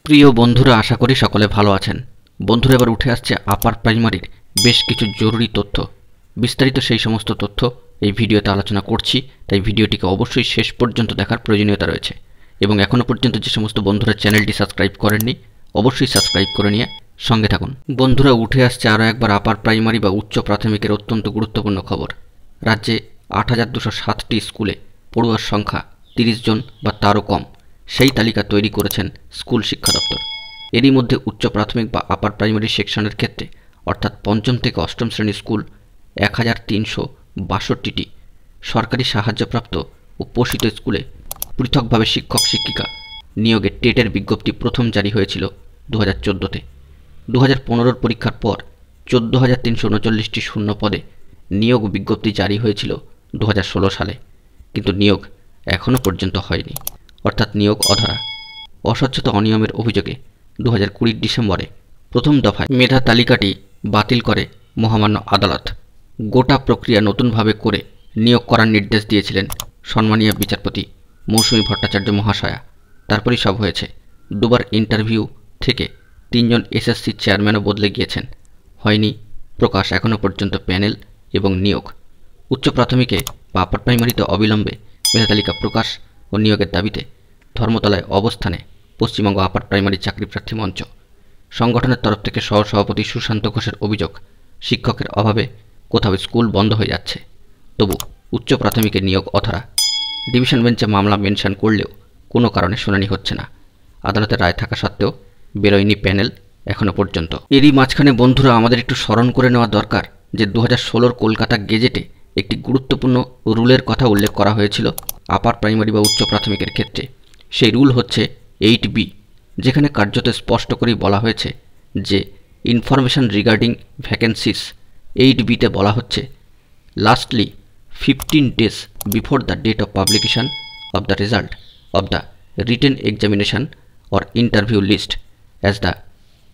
প্রিয় বন্ধুরা, আশা করি সকলে ভালো আছেন। বন্ধুরা, এবার উঠে আসছে আপার প্রাইমারির বেশ কিছু জরুরি তথ্য। বিস্তারিত সেই সমস্ত তথ্য এই ভিডিওতে আলোচনা করছি, তাই ভিডিওটিকে অবশ্যই শেষ পর্যন্ত দেখার প্রয়োজনীয়তা রয়েছে। এবং এখনও পর্যন্ত যে সমস্ত বন্ধুরা চ্যানেলটি সাবস্ক্রাইব করেননি, অবশ্যই সাবস্ক্রাইব করে নিয়ে সঙ্গে থাকুন। বন্ধুরা, উঠে আসছে আরও একবার আপার প্রাইমারি বা উচ্চ প্রাথমিকের অত্যন্ত গুরুত্বপূর্ণ খবর। রাজ্যে ৮,২০৭টি স্কুলে পড়ুয়ার সংখ্যা ৩০ জন বা তারও কম, সেই তালিকা তৈরি করেছেন স্কুল শিক্ষা দপ্তর। এরই মধ্যে উচ্চ প্রাথমিক বা আপার প্রাইমারি সেকশনের ক্ষেত্রে অর্থাৎ পঞ্চম থেকে অষ্টম শ্রেণীর স্কুল ১,৩৬২টি, সরকারি সাহায্যপ্রাপ্ত ও পোষিত স্কুলে পৃথকভাবে শিক্ষক শিক্ষিকা নিয়োগে টেটের বিজ্ঞপ্তি প্রথম জারি হয়েছিল 2014-তে। 2015-র পরীক্ষার পর 14,339টি শূন্য পদে নিয়োগ বিজ্ঞপ্তি জারি হয়েছিল 2016 সালে, কিন্তু নিয়োগ এখনও পর্যন্ত হয়নি, অর্থাৎ নিয়োগ অধরা। অস্বচ্ছতা অনিয়মের অভিযোগে 2020 ডিসেম্বরে প্রথম দফায় মেধা তালিকাটি বাতিল করে মহামান্য আদালত। গোটা প্রক্রিয়া নতুনভাবে করে নিয়োগ করার নির্দেশ দিয়েছিলেন সম্মানীয় বিচারপতি মৌসুমী ভট্টাচার্য মহাশয়া। তারপরই সব হয়েছে। দুবার ইন্টারভিউ থেকে 3 জন এসএসসি চেয়ারম্যানও বদলে গিয়েছেন। হয়নি প্রকাশ এখনও পর্যন্ত প্যানেল এবং নিয়োগ। উচ্চ প্রাথমিকে বা আপার প্রাইমারিতে অবিলম্বে মেধা তালিকা প্রকাশ ও নিয়োগের দাবিতে ধর্মতলায় অবস্থানে পশ্চিমবঙ্গ আপার প্রাইমারি চাকরি প্রার্থী মঞ্চ। সংগঠনের তরফ থেকে সহসভাপতি সুশান্ত ঘোষের অভিযোগ, শিক্ষকের অভাবে কোথাও স্কুল বন্ধ হয়ে যাচ্ছে, তবু উচ্চ প্রাথমিকে নিয়োগ অধরা। ডিভিশন বেঞ্চে মামলা মেনশন করলেও কোনো কারণে শুনানি হচ্ছে না। আদালতের রায় থাকা সত্ত্বেও বেরোয়নি প্যানেল এখনও পর্যন্ত। এরই মাঝখানে বন্ধুরা, আমাদের একটু স্মরণ করে নেওয়া দরকার যে 2016 কলকাতা গেজেটে একটি গুরুত্বপূর্ণ রুলের কথা উল্লেখ করা হয়েছিল আপার প্রাইমারি বা উচ্চ প্রাথমিকের ক্ষেত্রে। সেই রুল হচ্ছে 8B, যেখানে কার্যত স্পষ্ট করেই বলা হয়েছে যে ইনফরমেশন রিগার্ডিং ভ্যাকেন্সিস 8Bতে বলা হচ্ছে lastly 15 days before the date of publication of the result of the written examination or interview list as the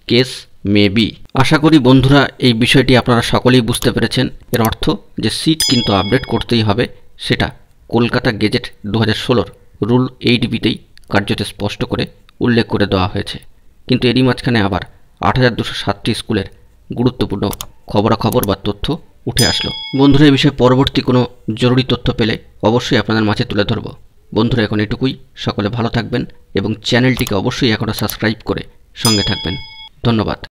case may be. আশা করি বন্ধুরা এই বিষয়টি আপনারা সকলেই বুঝতে পেরেছেন। এর অর্থ যে সিট কিন্তু আপডেট করতেই হবে, সেটা কলকাতা গেজেট 2016 রুল 8Bতেই কার্যত স্পষ্ট করে উল্লেখ করে দেওয়া হয়েছে। কিন্তু এরই মাঝখানে আবার ৮,২০৭টি স্কুলের গুরুত্বপূর্ণ খবরাখবর বা তথ্য উঠে আসলো। বন্ধুরা, এই বিষয়ে পরবর্তী কোনো জরুরি তথ্য পেলে অবশ্যই আপনাদের মাঝে তুলে ধরব। বন্ধুরা, এখন এটুকুই। সকলে ভালো থাকবেন এবং চ্যানেলটিকে অবশ্যই এখনও সাবস্ক্রাইব করে সঙ্গে থাকবেন। ধন্যবাদ।